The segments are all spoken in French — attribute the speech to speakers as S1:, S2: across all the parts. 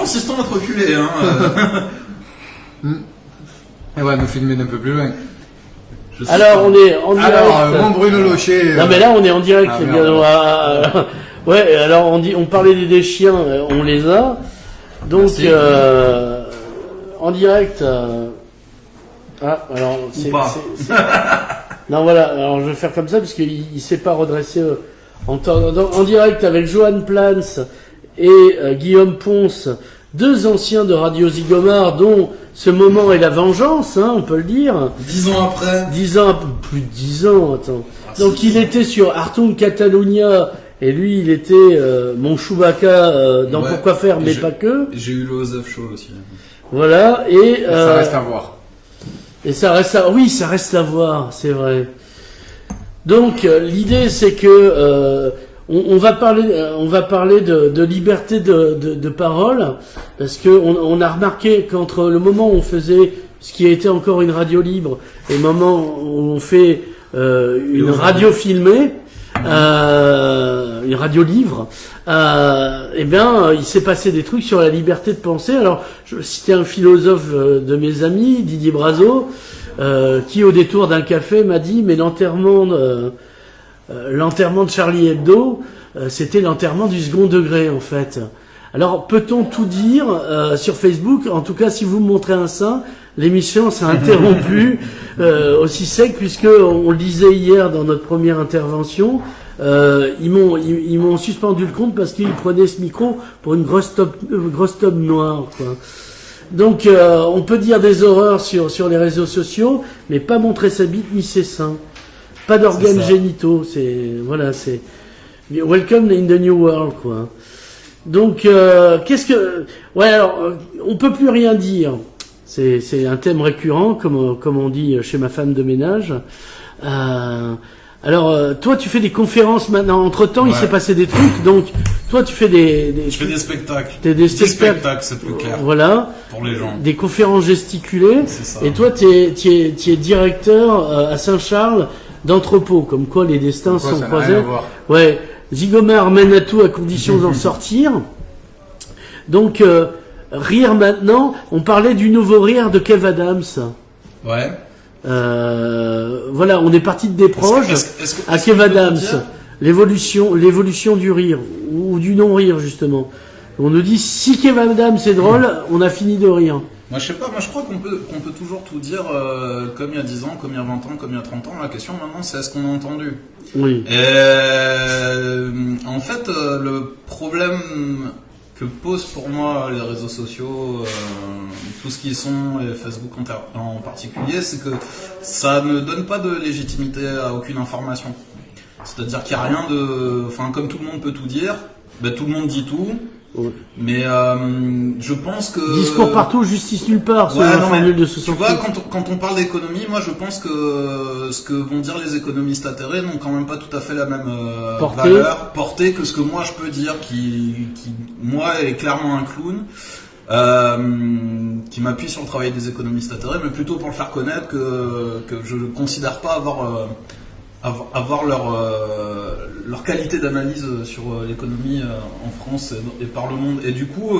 S1: consistant à te reculer, hein.
S2: Et ouais, nous filmer d'un peu plus loin.
S3: Alors, on est en direct.
S2: Alors, mon Bruno Locher.
S3: Non, mais là, on est en direct.
S2: Ah,
S3: les
S2: merde.
S3: gars. Ouais, alors, on parlait des chiens, on les a. Donc,
S1: Merci.
S3: en direct. Ah, alors,
S1: Ou pas.
S3: Non, voilà, alors je vais faire comme ça, parce qu'il s'est pas redressé en direct avec Johan Plans et Guillaume Ponce, deux anciens de Radio Zigomar, dont ce moment est la vengeance, hein, on peut le dire.
S1: 10 ans après.
S3: 10 ans, plus de 10 ans, attends. Donc il était sur Artung Catalunya, et lui il était mon Chewbacca dans
S1: Ouais.
S3: Pourquoi faire, mais
S1: Et
S3: pas que.
S1: J'ai eu le Osef Show aussi.
S3: Voilà, et...
S2: Ça reste à voir.
S3: Et ça reste à... Oui, ça reste à voir, c'est vrai. Donc l'idée c'est que on va parler de liberté de parole, parce que on a remarqué qu'entre le moment où on faisait ce qui a été encore une radio libre et le moment où on fait une radio filmée, une radio livre, eh bien, il s'est passé des trucs sur la liberté de penser. Alors, je vais citer un philosophe de mes amis, Didier Brazeau, qui au détour d'un café m'a dit, mais l'enterrement de Charlie Hebdo, c'était l'enterrement du second degré, en fait. Alors, peut-on tout dire sur Facebook? En tout cas, si vous me montrez un sein, l'émission s'est interrompue aussi sec, puisque on le disait hier dans notre première intervention. Ils m'ont suspendu le compte parce qu'ils prenaient ce micro pour une grosse tome noire, quoi. Donc on peut dire des horreurs sur les réseaux sociaux, mais pas montrer sa bite ni ses seins, pas d'organes génitaux. C'est welcome in the new world, quoi. Donc on peut plus rien dire. C'est un thème récurrent, comme on dit chez ma femme de ménage. Alors, toi, tu fais des conférences maintenant. Entre-temps, il s'est passé des trucs. Donc, toi, tu fais
S1: Je fais des spectacles.
S3: des spectacles,
S1: c'est plus clair.
S3: Voilà.
S1: Pour les gens.
S3: Des conférences gesticulées.
S1: C'est ça.
S3: Et toi, tu es directeur à Saint-Charles d'entrepôt. Comme quoi, les destins
S2: Pourquoi
S3: sont
S2: ça n'a rien
S3: croisés.
S2: à voir.
S3: Ouais. Zigomar mène à tout à condition d'en sortir. Donc, rire maintenant. On parlait du nouveau rire de Kev Adams.
S1: Ouais.
S3: Voilà, on est parti de des proches à Kev Adams, l'évolution du rire ou du non-rire justement. On nous dit si Kev Adams c'est drôle, on a fini de rire.
S1: Moi je sais pas, moi je crois qu'on peut toujours tout dire comme il y a 10 ans, comme il y a 20 ans, comme il y a 30 ans. La question maintenant c'est est-ce qu'on a entendu.
S3: Oui.
S1: Et en fait le problème que posent pour moi les réseaux sociaux, tout ce qui sont, et Facebook en particulier, c'est que ça ne donne pas de légitimité à aucune information. C'est-à-dire qu'il n'y a rien de... Enfin, comme tout le monde peut tout dire, ben, tout le monde dit tout,
S3: Ouais.
S1: mais je pense que...
S3: Discours partout, justice nulle part, c'est
S1: Ouais,
S3: la
S1: non,
S3: formule
S1: mais
S3: de
S1: tu
S3: 68.
S1: vois, quand on parle d'économie, moi je pense que ce que vont dire les économistes atterrés n'ont quand même pas tout à fait la même portée que ce que moi je peux dire, qui moi est clairement un clown, qui m'appuie sur le travail des économistes atterrés, mais plutôt pour le faire connaître que je ne considère pas avoir leur qualité d'analyse sur l'économie en France et par le monde. Et du coup,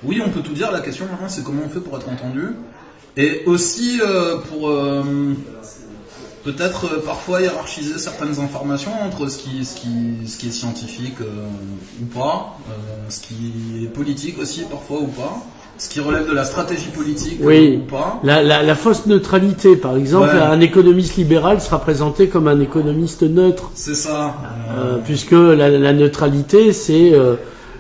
S1: oui, on peut tout dire. La question maintenant, c'est comment on fait pour être entendu. Et aussi pour peut-être parfois hiérarchiser certaines informations entre ce qui est scientifique ou pas, ce qui est politique aussi parfois ou pas. Ce qui relève de la stratégie politique
S3: Oui.
S1: ou pas.
S3: La fausse neutralité, par exemple,
S1: Ouais.
S3: un économiste libéral sera présenté comme un économiste neutre.
S1: C'est ça.
S3: Puisque la neutralité, c'est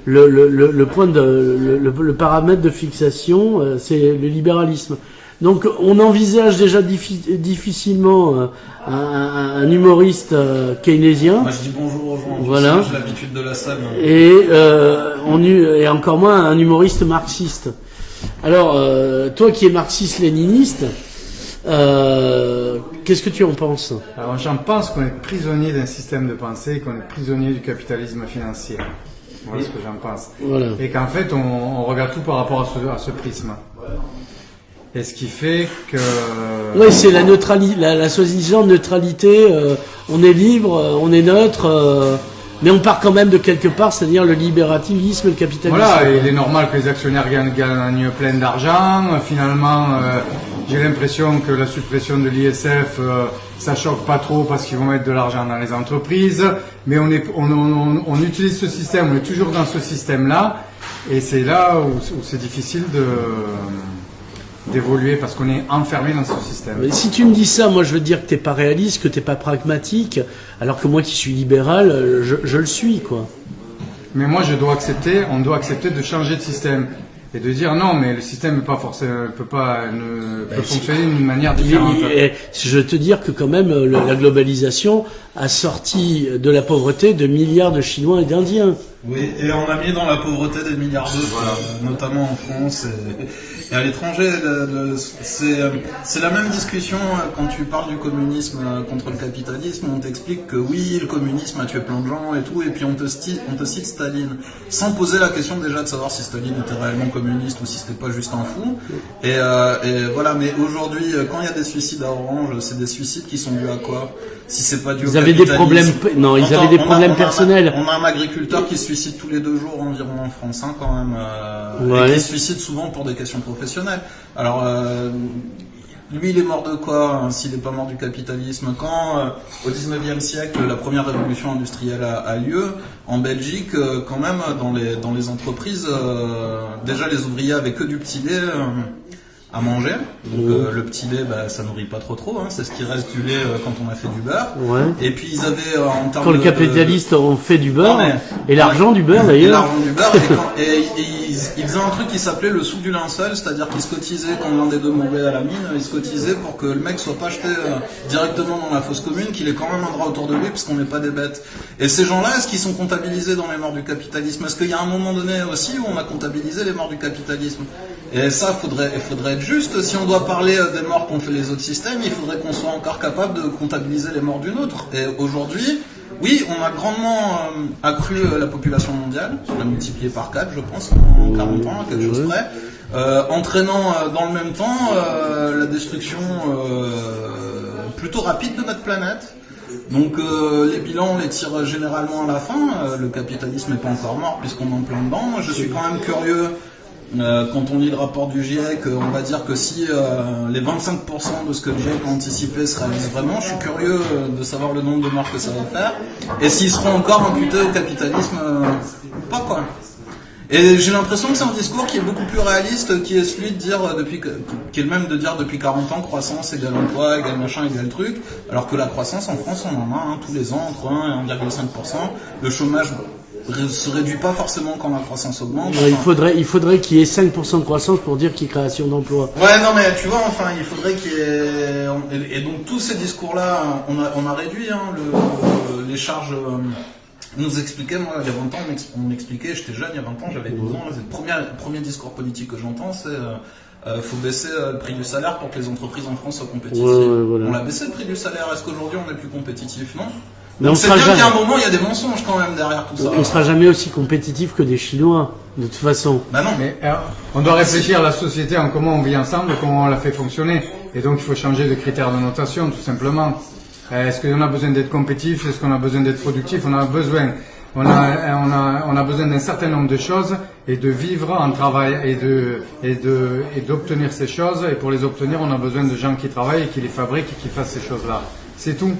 S3: le point le paramètre de fixation, c'est le libéralisme. Donc, on envisage déjà difficilement un humoriste keynésien.
S1: Moi, je dis bonjour aux gens.
S3: Voilà.
S1: J'ai l'habitude de la salle.
S3: Et encore moins un humoriste marxiste. Alors, toi qui es marxiste-léniniste, qu'est-ce que tu en penses?
S2: Alors j'en pense qu'on est prisonnier d'un système de pensée, qu'on est prisonnier du capitalisme financier. Voilà ce que j'en pense.
S3: Voilà.
S2: Et qu'en fait on regarde tout par rapport à ce prisme. Et ce qui fait que...
S3: Oui, c'est la neutralité, la soi-disant neutralité. On est libre, on est neutre. Mais on part quand même de quelque part, c'est-à-dire le libérativisme et le capitalisme.
S2: Voilà, et il est normal que les actionnaires gagnent plein d'argent. Finalement, j'ai l'impression que la suppression de l'ISF, ça choque pas trop parce qu'ils vont mettre de l'argent dans les entreprises. Mais on utilise ce système, on est toujours dans ce système-là. Et c'est là où c'est difficile d'évoluer parce qu'on est enfermé dans ce système.
S3: Mais si tu me dis ça, moi je veux dire que t'es pas réaliste, que t'es pas pragmatique, alors que moi qui suis libéral, je le suis, quoi.
S2: Mais moi on doit accepter de changer de système. Et de dire non, mais le système peut fonctionner d'une manière différente.
S3: Je veux te dire que quand même, la globalisation a sorti de la pauvreté de milliards de Chinois et d'Indiens.
S1: Oui, et on a mis dans la pauvreté des milliards d'autres, notamment en France et à l'étranger. C'est la même discussion quand tu parles du communisme contre le capitalisme. On t'explique que oui, le communisme a tué plein de gens et tout, et puis on te cite Staline, sans poser la question déjà de savoir si Staline était réellement communiste ou si c'était pas juste un fou. Et voilà, mais aujourd'hui, quand il y a des suicides à Orange, c'est des suicides qui sont dus à quoi? Si c'est pas dû au capitalisme.
S3: Ils avaient des problèmes personnels.
S1: On a un agriculteur qui se suicide tous les 2 jours environ en France, hein, quand même, et qui se suicide souvent pour des questions professionnelles. Alors, lui, il est mort de quoi, hein, s'il n'est pas mort du capitalisme? Quand, au 19e siècle, la première révolution industrielle a lieu, en Belgique, quand même, dans les entreprises, déjà les ouvriers avaient que du petit lait à manger. Donc le petit lait, ça nourrit pas trop, hein, c'est ce qui reste du lait quand on a fait du beurre. Ouais. Et puis ils avaient en termes
S3: quand le capitaliste on fait du beurre, et l'argent du beurre d'ailleurs.
S1: Et l'argent du beurre, et ils faisaient un truc qui s'appelait le sou du linceul, c'est-à-dire qu'ils se cotisaient quand l'un des deux mourait à la mine, ils se cotisaient pour que le mec soit pas jeté directement dans la fosse commune, qu'il ait quand même un droit autour de lui, parce qu'on n'est pas des bêtes. Et ces gens-là, est-ce qu'ils sont comptabilisés dans les morts du capitalisme? Est-ce qu'il y a un moment donné aussi où on a comptabilisé les morts du capitalisme? Et ça, faudrait être juste. Si on doit parler des morts qu'ont fait les autres systèmes, il faudrait qu'on soit encore capable de comptabiliser les morts d'une autre. Et aujourd'hui, oui, on a grandement accru la population mondiale, on l'a multiplié par 4, je pense, en 40 ans, à quelque chose près, entraînant dans le même temps la destruction plutôt rapide de notre planète. Donc les bilans, on les tire généralement à la fin. Le capitalisme n'est pas encore mort puisqu'on est en plein dedans. Moi, je suis quand même curieux. Quand on lit le rapport du GIEC, on va dire que si les 25% de ce que le GIEC a anticipé se réalisent vraiment, je suis curieux de savoir le nombre de morts que ça va faire, et s'ils seront encore imputés au capitalisme ou pas, quoi. Et j'ai l'impression que c'est un discours qui est beaucoup plus réaliste, qui est celui de dire qui est le même de dire depuis 40 ans croissance égale emploi, égale machin, égale truc, alors que la croissance en France on en a tous les ans entre 1 et 1,5%, le chômage se réduit pas forcément quand la croissance augmente.
S3: Ouais, il faudrait qu'il y ait 5% de croissance pour dire qu'il y ait création d'emplois.
S1: Ouais, non, mais tu vois, enfin, il faudrait qu'il y ait... Et donc, tous ces discours-là, on a réduit les charges... nous expliquait, moi, il y a 20 ans, on m'expliquait, j'étais jeune, il y a 20 ans, j'avais 12 ans, c'est le premier discours politique que j'entends, c'est... faut baisser le prix du salaire pour que les entreprises en France soient compétitives. Voilà. On l'a baissé le prix du salaire, est-ce qu'aujourd'hui on est plus compétitif? Non.
S3: Mais
S1: c'est bien qu'il y a un moment, il y a des mensonges quand même derrière tout ça.
S3: On sera jamais aussi compétitif que des Chinois, de toute façon.
S1: Bah non.
S2: Mais on doit réfléchir à la société, en comment on vit ensemble, comment on la fait fonctionner. Et donc il faut changer de critères de notation, tout simplement. Est-ce qu'on a besoin d'être compétitif? Est-ce qu'on a besoin d'être productif? On a besoin d'un certain nombre de choses, et de vivre en travail et d'obtenir ces choses. Et pour les obtenir, on a besoin de gens qui travaillent et qui les fabriquent et qui fassent ces choses-là. C'est tout.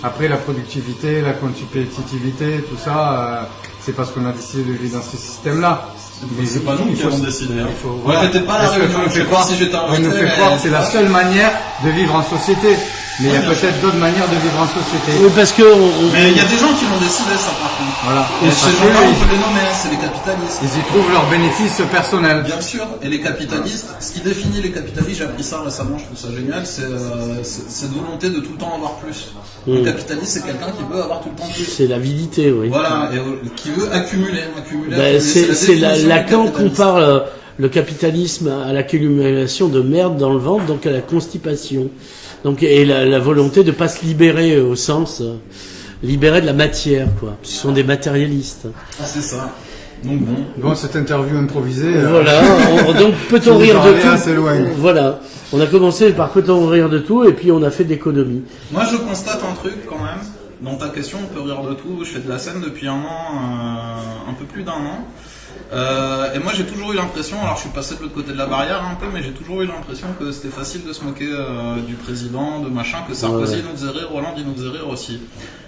S2: Après, la productivité, la compétitivité, tout ça, c'est parce qu'on a décidé de vivre dans ce système-là.
S1: Mais c'est pas nous qui avons décidé.
S2: Voilà.
S1: J'étais pas à la réunion, je sais pas si j'étais invité.
S2: On nous fait croire que c'est la seule manière de vivre en société. Mais il y a peut-être d'autres manières de vivre en société.
S3: Oui, parce que
S1: mais il y a des gens qui l'ont décidé, ça, par contre.
S2: Voilà.
S1: Et ces gens-là, on peut les nommer, c'est les capitalistes.
S2: Ils y trouvent leurs bénéfices personnels.
S1: Bien sûr. Et les capitalistes, ce qui définit les capitalistes, j'ai appris ça récemment, je trouve ça génial, c'est cette volonté de tout le temps avoir plus. Le capitaliste, c'est quelqu'un qui veut avoir tout le temps plus.
S3: C'est l'avidité, oui.
S1: Voilà, et qui veut accumuler.
S3: C'est Lacan compare le capitalisme à l'accumulation de merde dans le ventre, donc à la constipation. Donc, et la volonté de pas se libérer au sens libérer de la matière, quoi. Ce sont des matérialistes.
S1: Ah, c'est ça. Donc
S2: bon, cette interview improvisée.
S3: Voilà. Donc peut-on rire de tout?
S2: Assez loin.
S3: Voilà. On a commencé par peut-on rire de tout, et puis on a fait de l'économie.
S1: Moi, je constate un truc quand même. dans ta question, on peut rire de tout. Je fais de la scène depuis un an, un peu plus d'un an. Et moi j'ai toujours eu l'impression, alors je suis passé de l'autre côté de la barrière un peu, mais j'ai toujours eu l'impression que c'était facile de se moquer du président, de machin, que Sarkozy nous faisait rire, Hollande il nous faisait rire aussi.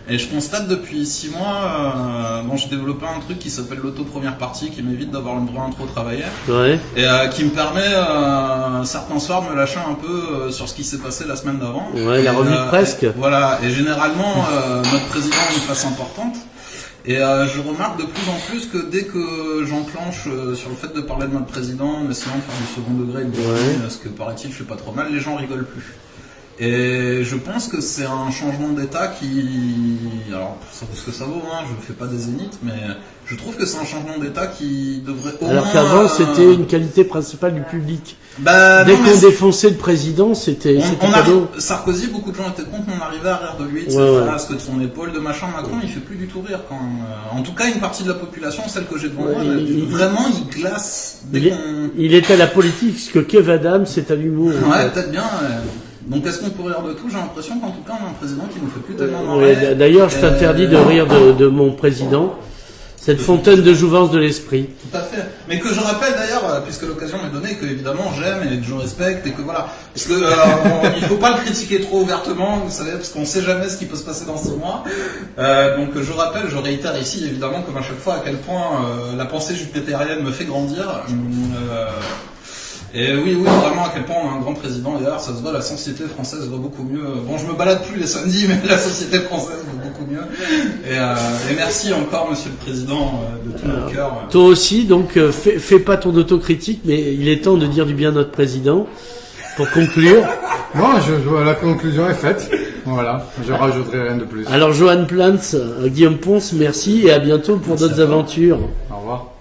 S1: Et je constate depuis 6 mois, bon j'ai développé un truc qui s'appelle l'auto-première partie, qui m'évite d'avoir une vraie intro travaillée, et qui me permet certains soirs de me lâcher un peu sur ce qui s'est passé la semaine d'avant.
S3: Ouais, la revue de presque.
S1: Voilà, et généralement notre président a une place importante. Et je remarque de plus en plus que dès que j'enclenche sur le fait de parler de notre président, en essayant de faire du second degré, ce que paraît-il je fais pas trop mal, les gens rigolent plus. Et je pense que c'est un changement d'état qui... Alors, ça vaut ce que ça vaut, hein, je fais pas des zéniths, mais je trouve que c'est un changement d'état qui devrait au
S3: Alors
S1: moins...
S3: qu'avant, c'était une qualité principale du public.
S1: Bah,
S3: dès qu'on défonçait le président, c'était cadeau.
S1: Sarkozy, beaucoup de gens étaient contre, on arrivait à rire de lui, de ses phrases, que de son épaule, de machin. Macron, il fait plus du tout rire quand en tout cas, une partie de la population, celle que j'ai devant moi, vraiment, il glace dès qu'on...
S3: Il est à la politique, ce que Kev Adams, c'est à l'humour.
S1: Ouais, peut-être bien. Donc est-ce qu'on peut rire de tout? J'ai l'impression qu'en tout cas on a un président qui nous fait plus tellement marrer.
S3: D'ailleurs, je t'interdis de rire de mon président. Cette fontaine de jouvence de l'esprit.
S1: Tout à fait. Mais que je rappelle d'ailleurs, puisque l'occasion m'est donnée, que évidemment j'aime et que je respecte et que voilà. Parce que il faut pas le critiquer trop ouvertement, vous savez, parce qu'on sait jamais ce qui peut se passer dans 6 mois. Donc je rappelle, je réitère ici évidemment comme à chaque fois à quel point la pensée jupitérienne me fait grandir. Et oui, vraiment à quel point on a un grand président. D'ailleurs, ça se voit, la société française va beaucoup mieux. Bon, je me balade plus les samedis, mais la société française va beaucoup mieux. Et merci encore, Monsieur le Président, de tout mon cœur.
S3: Toi aussi, donc, fais pas ton autocritique, mais il est temps de dire du bien à notre président. Pour conclure.
S2: Bon, la conclusion est faite. Voilà, je rajouterai rien de plus.
S3: Alors, Johan Plantz, Guillaume Ponce, merci et à bientôt pour d'autres aventures.
S2: Au revoir.